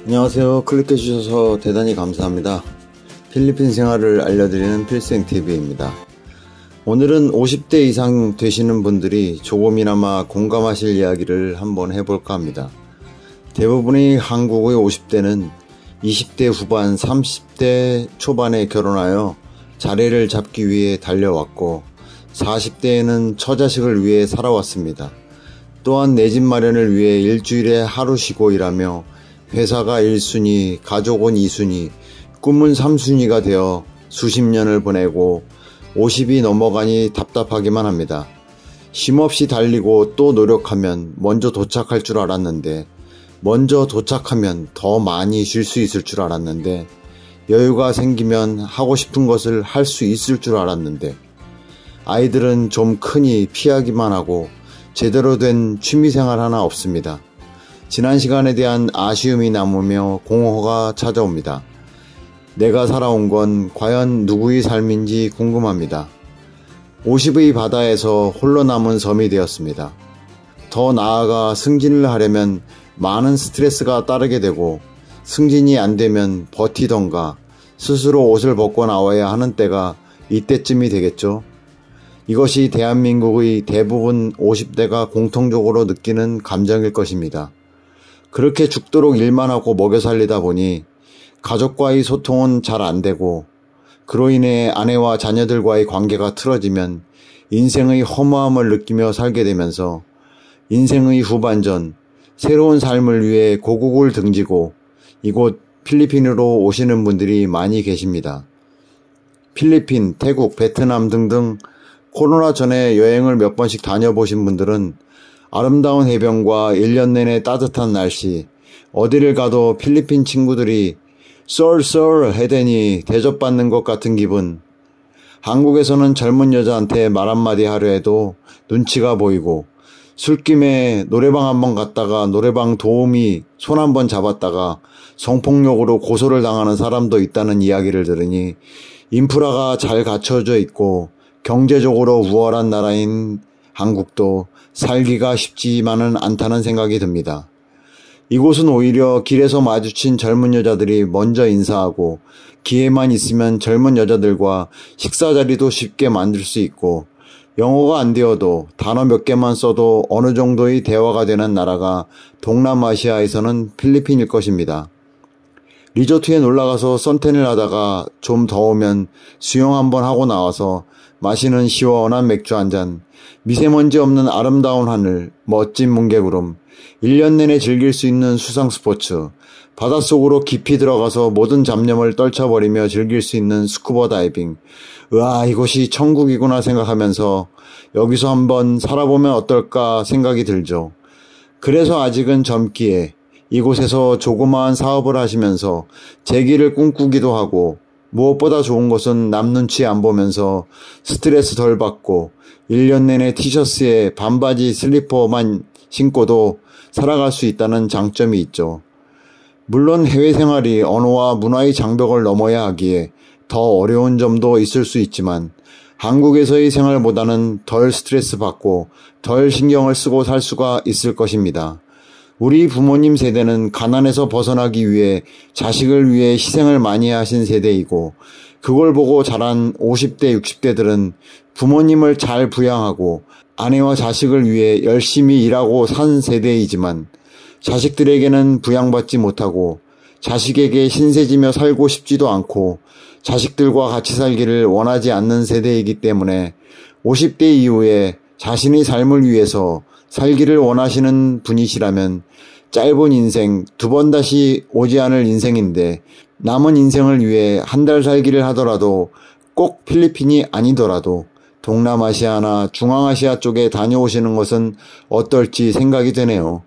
안녕하세요. 클릭해 주셔서 대단히 감사합니다. 필리핀 생활을 알려드리는 필생TV입니다. 오늘은 50대 이상 되시는 분들이 조금이나마 공감하실 이야기를 한번 해볼까 합니다. 대부분의 한국의 50대는 20대 후반, 30대 초반에 결혼하여 자리를 잡기 위해 달려왔고 40대에는 처자식을 위해 살아왔습니다. 또한 내 집 마련을 위해 일주일에 하루 쉬고 일하며 회사가 1순위, 가족은 2순위, 꿈은 3순위가 되어 수십 년을 보내고 50이 넘어가니 답답하기만 합니다. 쉼없이 달리고 또 노력하면 먼저 도착할 줄 알았는데, 먼저 도착하면 더 많이 쉴 수 있을 줄 알았는데, 여유가 생기면 하고 싶은 것을 할 수 있을 줄 알았는데, 아이들은 좀 크니 피하기만 하고 제대로 된 취미생활 하나 없습니다. 지난 시간에 대한 아쉬움이 남으며 공허가 찾아옵니다. 내가 살아온 건 과연 누구의 삶인지 궁금합니다. 50의 바다에서 홀로 남은 섬이 되었습니다. 더 나아가 승진을 하려면 많은 스트레스가 따르게 되고 승진이 안 되면 버티던가 스스로 옷을 벗고 나와야 하는 때가 이때쯤이 되겠죠. 이것이 대한민국의 대부분 50대가 공통적으로 느끼는 감정일 것입니다. 그렇게 죽도록 일만 하고 먹여 살리다 보니 가족과의 소통은 잘 안 되고 그로 인해 아내와 자녀들과의 관계가 틀어지면 인생의 허무함을 느끼며 살게 되면서 인생의 후반전, 새로운 삶을 위해 고국을 등지고 이곳 필리핀으로 오시는 분들이 많이 계십니다. 필리핀, 태국, 베트남 등등 코로나 전에 여행을 몇 번씩 다녀보신 분들은 아름다운 해변과 1년 내내 따뜻한 날씨, 어디를 가도 필리핀 친구들이 썰 해대니 대접받는 것 같은 기분. 한국에서는 젊은 여자한테 말 한마디 하려 해도 눈치가 보이고 술김에 노래방 한번 갔다가 노래방 도우미 손 한번 잡았다가 성폭력으로 고소를 당하는 사람도 있다는 이야기를 들으니 인프라가 잘 갖춰져 있고 경제적으로 우월한 나라인 한국도 살기가 쉽지만은 않다는 생각이 듭니다. 이곳은 오히려 길에서 마주친 젊은 여자들이 먼저 인사하고 기회만 있으면 젊은 여자들과 식사 자리도 쉽게 만들 수 있고 영어가 안 되어도 단어 몇 개만 써도 어느 정도의 대화가 되는 나라가 동남아시아에서는 필리핀일 것입니다. 리조트에 놀러가서 선탠을 하다가 좀 더우면 수영 한번 하고 나와서 마시는 시원한 맥주 한 잔, 미세먼지 없는 아름다운 하늘, 멋진 뭉게구름, 1년 내내 즐길 수 있는 수상 스포츠, 바닷속으로 깊이 들어가서 모든 잡념을 떨쳐버리며 즐길 수 있는 스쿠버 다이빙. 으아, 이곳이 천국이구나 생각하면서 여기서 한번 살아보면 어떨까 생각이 들죠. 그래서 아직은 젊기에 이곳에서 조그마한 사업을 하시면서 재기를 꿈꾸기도 하고 무엇보다 좋은 것은 남 눈치 안 보면서 스트레스 덜 받고 1년 내내 티셔츠에 반바지 슬리퍼만 신고도 살아갈 수 있다는 장점이 있죠. 물론 해외 생활이 언어와 문화의 장벽을 넘어야 하기에 더 어려운 점도 있을 수 있지만 한국에서의 생활보다는 덜 스트레스 받고 덜 신경을 쓰고 살 수가 있을 것입니다. 우리 부모님 세대는 가난에서 벗어나기 위해 자식을 위해 희생을 많이 하신 세대이고 그걸 보고 자란 50대, 60대들은 부모님을 잘 부양하고 아내와 자식을 위해 열심히 일하고 산 세대이지만 자식들에게는 부양받지 못하고 자식에게 신세지며 살고 싶지도 않고 자식들과 같이 살기를 원하지 않는 세대이기 때문에 50대 이후에 자신의 삶을 위해서 살기를 원하시는 분이시라면 짧은 인생 두 번 다시 오지 않을 인생인데 남은 인생을 위해 한 달 살기를 하더라도 꼭 필리핀이 아니더라도 동남아시아나 중앙아시아 쪽에 다녀오시는 것은 어떨지 생각이 되네요.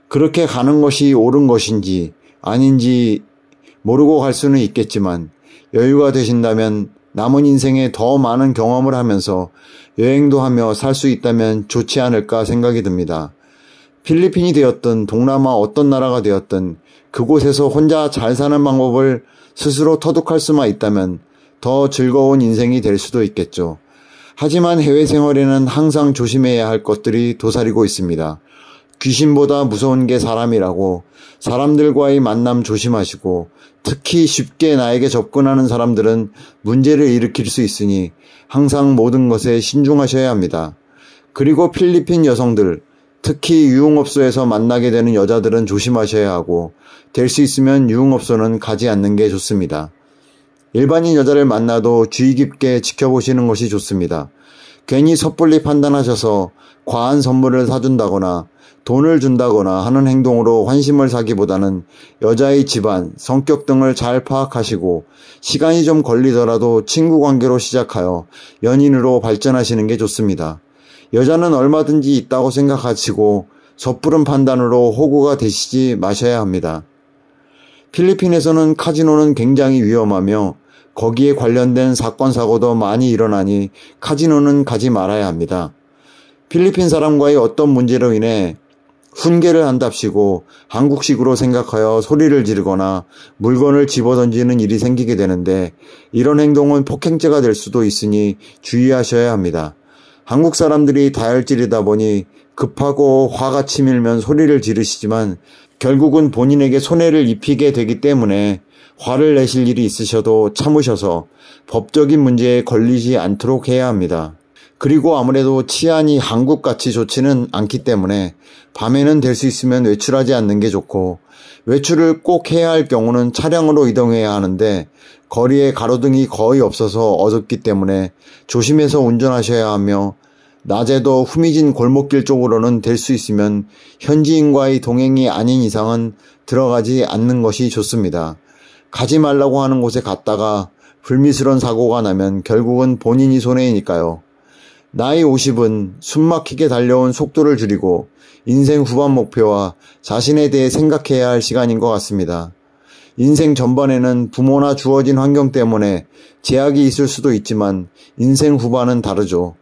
그렇게 가는 것이 옳은 것인지 아닌지 모르고 갈 수는 있겠지만 여유가 되신다면 남은 인생에 더 많은 경험을 하면서 여행도 하며 살 수 있다면 좋지 않을까 생각이 듭니다. 필리핀이 되었든 동남아 어떤 나라가 되었든 그곳에서 혼자 잘 사는 방법을 스스로 터득할 수만 있다면 더 즐거운 인생이 될 수도 있겠죠. 하지만 해외 생활에는 항상 조심해야 할 것들이 도사리고 있습니다. 귀신보다 무서운 게 사람이라고, 사람들과의 만남 조심하시고, 특히 쉽게 나에게 접근하는 사람들은 문제를 일으킬 수 있으니 항상 모든 것에 신중하셔야 합니다. 그리고 필리핀 여성들, 특히 유흥업소에서 만나게 되는 여자들은 조심하셔야 하고, 될 수 있으면 유흥업소는 가지 않는 게 좋습니다. 일반인 여자를 만나도 주의 깊게 지켜보시는 것이 좋습니다. 괜히 섣불리 판단하셔서 과한 선물을 사준다거나 돈을 준다거나 하는 행동으로 환심을 사기보다는 여자의 집안, 성격 등을 잘 파악하시고 시간이 좀 걸리더라도 친구 관계로 시작하여 연인으로 발전하시는 게 좋습니다. 여자는 얼마든지 있다고 생각하시고 섣부른 판단으로 호구가 되시지 마셔야 합니다. 필리핀에서는 카지노는 굉장히 위험하며 거기에 관련된 사건 사고도 많이 일어나니 카지노는 가지 말아야 합니다. 필리핀 사람과의 어떤 문제로 인해 훈계를 한답시고 한국식으로 생각하여 소리를 지르거나 물건을 집어던지는 일이 생기게 되는데 이런 행동은 폭행죄가 될 수도 있으니 주의하셔야 합니다. 한국 사람들이 다혈질이다 보니 급하고 화가 치밀면 소리를 지르시지만 결국은 본인에게 손해를 입히게 되기 때문에 화를 내실 일이 있으셔도 참으셔서 법적인 문제에 걸리지 않도록 해야 합니다. 그리고 아무래도 치안이 한국같이 좋지는 않기 때문에 밤에는 될 수 있으면 외출하지 않는 게 좋고, 외출을 꼭 해야 할 경우는 차량으로 이동해야 하는데 거리에 가로등이 거의 없어서 어둡기 때문에 조심해서 운전하셔야 하며, 낮에도 후미진 골목길 쪽으로는 될 수 있으면 현지인과의 동행이 아닌 이상은 들어가지 않는 것이 좋습니다. 가지 말라고 하는 곳에 갔다가 불미스러운 사고가 나면 결국은 본인이 손해이니까요. 나이 50은 숨막히게 달려온 속도를 줄이고 인생 후반 목표와 자신에 대해 생각해야 할 시간인 것 같습니다. 인생 전반에는 부모나 주어진 환경 때문에 제약이 있을 수도 있지만 인생 후반은 다르죠.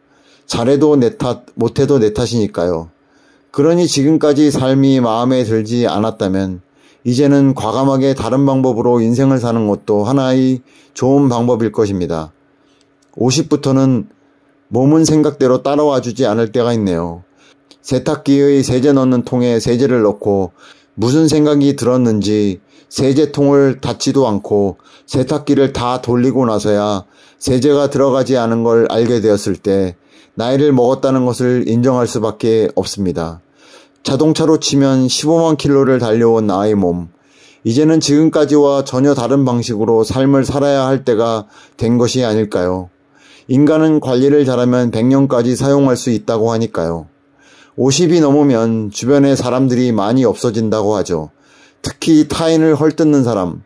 잘해도 내 탓, 못해도 내 탓이니까요. 그러니 지금까지 삶이 마음에 들지 않았다면 이제는 과감하게 다른 방법으로 인생을 사는 것도 하나의 좋은 방법일 것입니다. 50부터는 몸은 생각대로 따라와 주지 않을 때가 있네요. 세탁기의 세제 넣는 통에 세제를 넣고 무슨 생각이 들었는지 세제통을 닫지도 않고 세탁기를 다 돌리고 나서야 세제가 들어가지 않은 걸 알게 되었을 때 나이를 먹었다는 것을 인정할 수밖에 없습니다. 자동차로 치면 15만 킬로를 달려온 나의 몸, 이제는 지금까지와 전혀 다른 방식으로 삶을 살아야 할 때가 된 것이 아닐까요? 인간은 관리를 잘하면 100년까지 사용할 수 있다고 하니까요. 50이 넘으면 주변에 사람들이 많이 없어진다고 하죠. 특히 타인을 헐뜯는 사람,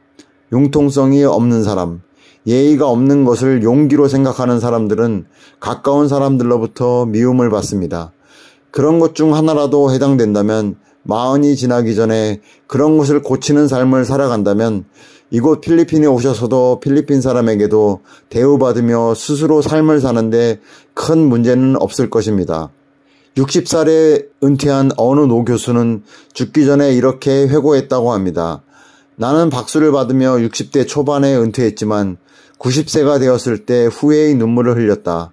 융통성이 없는 사람, 예의가 없는 것을 용기로 생각하는 사람들은 가까운 사람들로부터 미움을 받습니다. 그런 것 중 하나라도 해당된다면 40이 지나기 전에 그런 것을 고치는 삶을 살아간다면 이곳 필리핀에 오셔서도 필리핀 사람에게도 대우받으며 스스로 삶을 사는데 큰 문제는 없을 것입니다. 60살에 은퇴한 어느 노 교수는 죽기 전에 이렇게 회고했다고 합니다. 나는 박수를 받으며 60대 초반에 은퇴했지만 90세가 되었을 때 후회의 눈물을 흘렸다.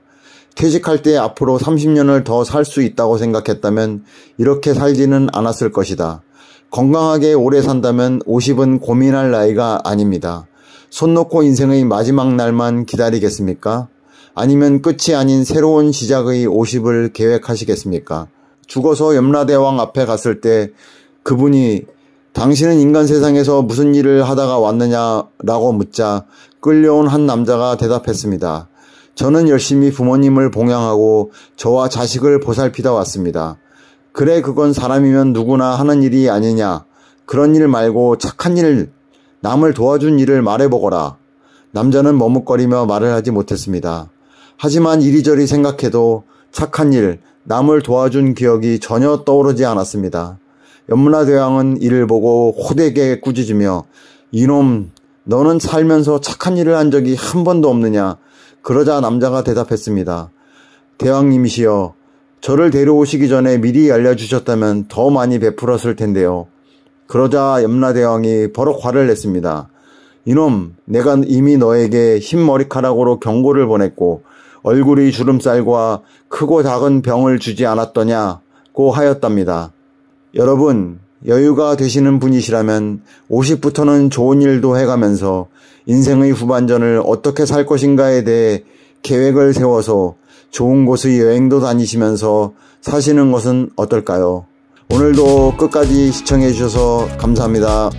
퇴직할 때 앞으로 30년을 더 살 수 있다고 생각했다면 이렇게 살지는 않았을 것이다. 건강하게 오래 산다면 50은 고민할 나이가 아닙니다. 손 놓고 인생의 마지막 날만 기다리겠습니까? 아니면 끝이 아닌 새로운 시작의 50을 계획하시겠습니까? 죽어서 염라대왕 앞에 갔을 때 그분이 당신은 인간 세상에서 무슨 일을 하다가 왔느냐라고 묻자 끌려온 한 남자가 대답했습니다. 저는 열심히 부모님을 봉양하고 저와 자식을 보살피다 왔습니다. 그래, 그건 사람이면 누구나 하는 일이 아니냐. 그런 일 말고 착한 일, 남을 도와준 일을 말해보거라. 남자는 머뭇거리며 말을 하지 못했습니다. 하지만 이리저리 생각해도 착한 일, 남을 도와준 기억이 전혀 떠오르지 않았습니다. 염라대왕은 이를 보고 호되게 꾸짖으며 이놈, 너는 살면서 착한 일을 한 적이 한 번도 없느냐. 그러자 남자가 대답했습니다. 대왕님이시여, 저를 데려오시기 전에 미리 알려주셨다면 더 많이 베풀었을 텐데요. 그러자 염라대왕이 버럭 화를 냈습니다. 이놈, 내가 이미 너에게 흰 머리카락으로 경고를 보냈고 얼굴이 주름살과 크고 작은 병을 주지 않았더냐고 하였답니다. 여러분, 여유가 되시는 분이시라면 50부터는 좋은 일도 해가면서 인생의 후반전을 어떻게 살 것인가에 대해 계획을 세워서 좋은 곳의 여행도 다니시면서 사시는 것은 어떨까요? 오늘도 끝까지 시청해 주셔서 감사합니다.